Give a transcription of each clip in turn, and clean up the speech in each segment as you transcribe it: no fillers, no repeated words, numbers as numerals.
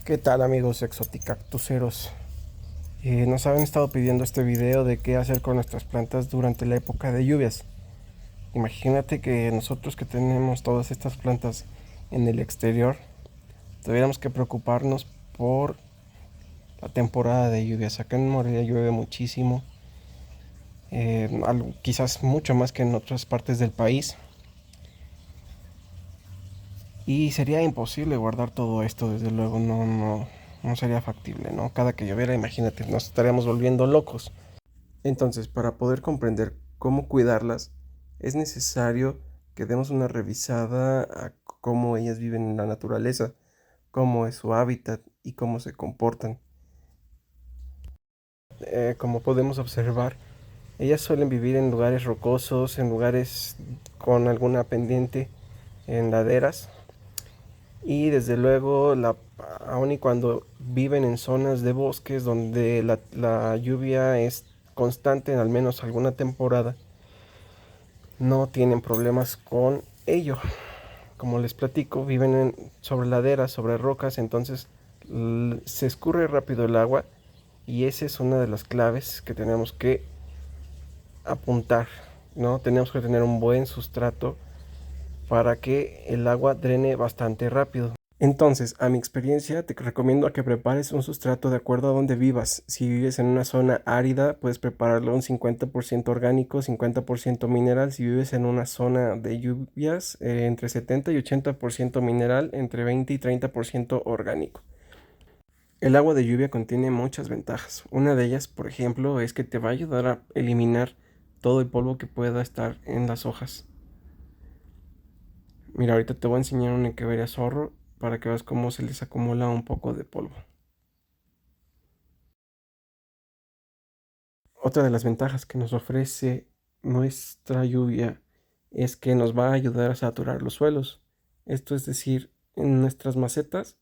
¿Qué tal amigos exoticactuseros? Nos han estado pidiendo este video de qué hacer con nuestras plantas durante la época de lluvias. Imagínate que nosotros que tenemos todas estas plantas en el exterior, tuviéramos que preocuparnos por la temporada de lluvias. Acá en Morelia llueve muchísimo, quizás mucho más que en otras partes del país. Y sería imposible guardar todo esto, desde luego no sería factible, ¿no? Cada que lloviera, imagínate, nos estaríamos volviendo locos. Entonces, para poder comprender cómo cuidarlas, es necesario que demos una revisada a cómo ellas viven en la naturaleza, cómo es su hábitat y cómo se comportan. Como podemos observar, ellas suelen vivir en lugares rocosos, en lugares con alguna pendiente, en laderas. Y desde luego, aun y cuando viven en zonas de bosques donde la lluvia es constante en al menos alguna temporada, no tienen problemas con ello. Como les platico, sobre laderas, sobre rocas, entonces se escurre rápido el agua y esa es una de las claves que tenemos que apuntar, ¿no? Tenemos que tener un buen sustrato para que el agua drene bastante rápido. Entonces, a mi experiencia, te recomiendo a que prepares un sustrato de acuerdo a donde vivas. Si vives en una zona árida, puedes prepararlo un 50% orgánico, 50% mineral. Si vives en una zona de lluvias, entre 70 y 80% mineral, entre 20 y 30% orgánico. El agua de lluvia contiene muchas ventajas. Una de ellas, por ejemplo, es que te va a ayudar a eliminar todo el polvo que pueda estar en las hojas. Mira, ahorita te voy a enseñar un Echeveria zorro para que veas cómo se les acumula un poco de polvo. Otra de las ventajas que nos ofrece nuestra lluvia es que nos va a ayudar a saturar los suelos. Esto es decir, en nuestras macetas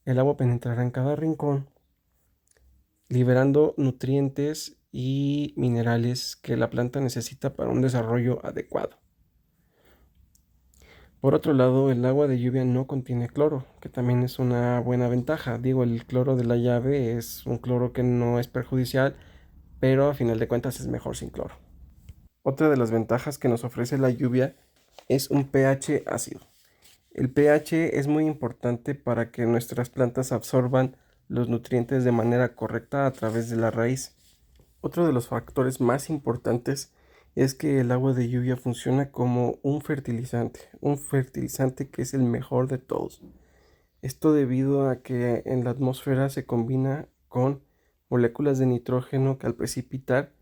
el agua penetrará en cada rincón, liberando nutrientes y minerales que la planta necesita para un desarrollo adecuado. Por otro lado, el agua de lluvia no contiene cloro, que también es una buena ventaja. Digo, el cloro de la llave es un cloro que no es perjudicial, pero a final de cuentas es mejor sin cloro. Otra de las ventajas que nos ofrece la lluvia es un pH ácido. El pH es muy importante para que nuestras plantas absorban los nutrientes de manera correcta a través de la raíz. Otro de los factores más importantes es que el agua de lluvia funciona como un fertilizante que es el mejor de todos. Esto debido a que en la atmósfera se combina con moléculas de nitrógeno que al precipitar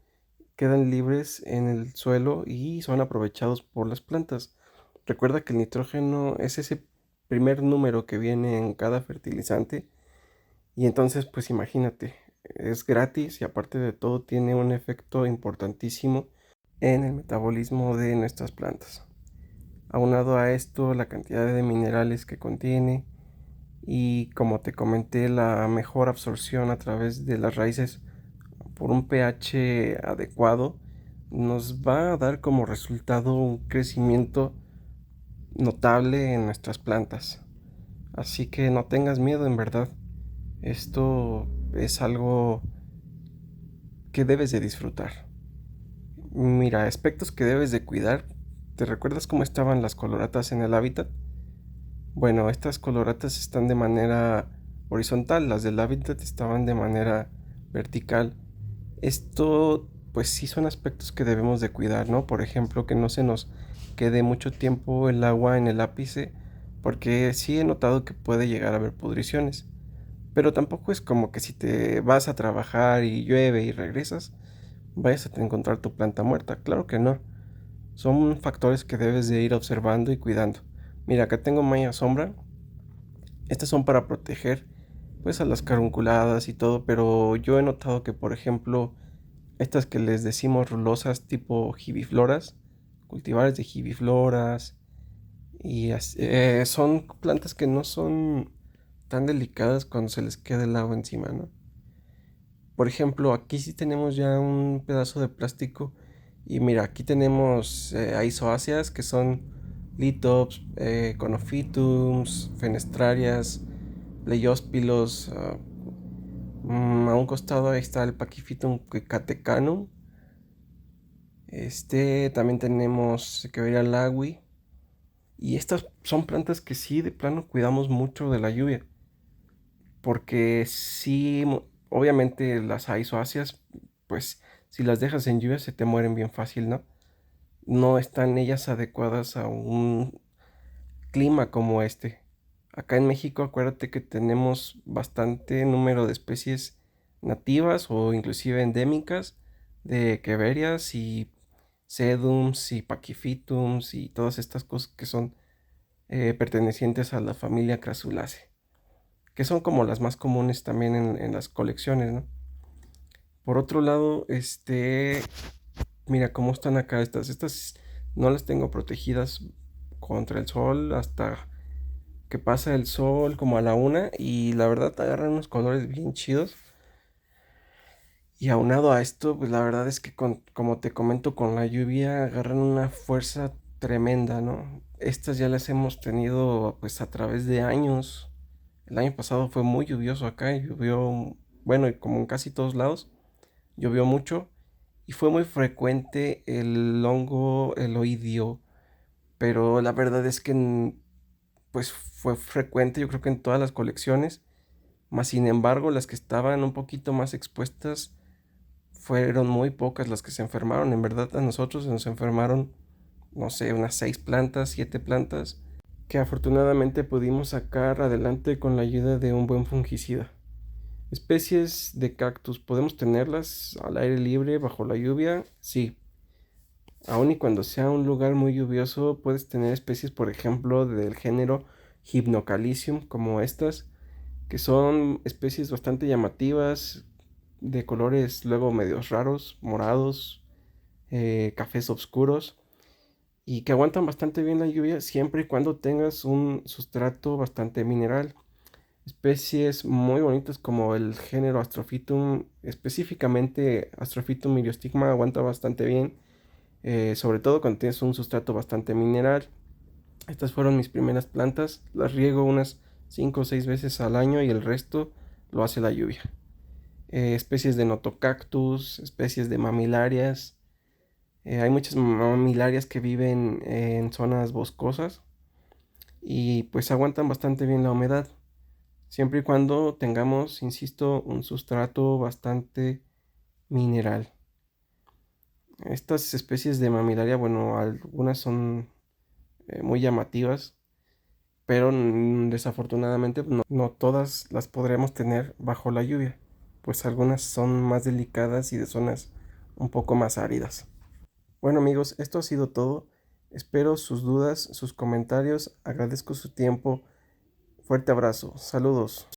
quedan libres en el suelo y son aprovechados por las plantas. Recuerda que el nitrógeno es ese primer número que viene en cada fertilizante y entonces pues imagínate, es gratis y aparte de todo tiene un efecto importantísimo en el metabolismo de nuestras plantas. Aunado a esto, la cantidad de minerales que contiene y como te comenté, la mejor absorción a través de las raíces por un pH adecuado nos va a dar como resultado un crecimiento notable en nuestras plantas. Así que no tengas miedo, en verdad. Esto es algo que debes de disfrutar. Mira, aspectos que debes de cuidar. ¿Te recuerdas cómo estaban las coloratas en el hábitat? Bueno, estas coloratas están de manera horizontal, las del hábitat estaban de manera vertical. Esto, pues sí son aspectos que debemos de cuidar, ¿no? Por ejemplo, que no se nos quede mucho tiempo el agua en el ápice, porque sí he notado que puede llegar a haber pudriciones. Pero tampoco es como que si te vas a trabajar y llueve y regresas, vayas a encontrar tu planta muerta. Claro que no. Son factores que debes de ir observando y cuidando. Mira, acá tengo malla sombra. Estas son para proteger pues a las carunculadas y todo, pero yo he notado que por ejemplo estas que les decimos rulosas tipo gibifloras, cultivares de gibifloras son plantas que no son tan delicadas cuando se les queda el agua encima, ¿no? Por ejemplo, aquí sí tenemos ya un pedazo de plástico y mira, aquí tenemos aizoáceas que son litops, conophytums, fenestrarias, Leióspilos. A un costado ahí está el Pachyphytum catecanum. También tenemos Echeveria lagui. Y estas son plantas que sí, de plano, cuidamos mucho de la lluvia. Porque sí, obviamente las aizoáceas, pues si las dejas en lluvia se te mueren bien fácil, ¿no? No están ellas adecuadas a un clima como este. Acá en México, acuérdate que tenemos bastante número de especies nativas o inclusive endémicas de queverias y sedums y pachyphytums y todas estas cosas que son pertenecientes a la familia Crassulaceae, que son como las más comunes también en las colecciones, ¿no? Por otro lado, mira cómo están acá estas no las tengo protegidas contra el sol hasta que pasa el sol como a la una y la verdad agarran unos colores bien chidos. Y aunado a esto, pues la verdad es que como te comento, con la lluvia agarran una fuerza tremenda, ¿no? Estas ya las hemos tenido pues a través de años. El año pasado fue muy lluvioso acá, llovió, bueno, y como en casi todos lados, llovió mucho y fue muy frecuente el hongo, el oidio, pero la verdad es que pues fue frecuente, yo creo que en todas las colecciones, más sin embargo las que estaban un poquito más expuestas fueron muy pocas las que se enfermaron. En verdad a nosotros se nos enfermaron, no sé, unas 6 plantas, 7 plantas, que afortunadamente pudimos sacar adelante con la ayuda de un buen fungicida. Especies de cactus, ¿podemos tenerlas al aire libre bajo la lluvia? Sí. Aun y cuando sea un lugar muy lluvioso, puedes tener especies, por ejemplo, del género Hypnocalicium, como estas, que son especies bastante llamativas, de colores luego medios raros, morados, cafés oscuros, y que aguantan bastante bien la lluvia siempre y cuando tengas un sustrato bastante mineral. Especies muy bonitas como el género Astrophytum, específicamente Astrophytum myriostigma, aguanta bastante bien, sobre todo cuando tienes un sustrato bastante mineral. Estas fueron mis primeras plantas, las riego unas 5 o 6 veces al año y el resto lo hace la lluvia. Especies de notocactus, especies de mamilarias. Hay muchas mamilarias que viven en zonas boscosas y pues aguantan bastante bien la humedad, siempre y cuando tengamos, insisto, un sustrato bastante mineral. Estas especies de mamilaria, bueno, algunas son muy llamativas, pero desafortunadamente no todas las podremos tener bajo la lluvia, pues algunas son más delicadas y de zonas un poco más áridas. Bueno amigos, esto ha sido todo. Espero sus dudas, sus comentarios, agradezco su tiempo. Fuerte abrazo, saludos.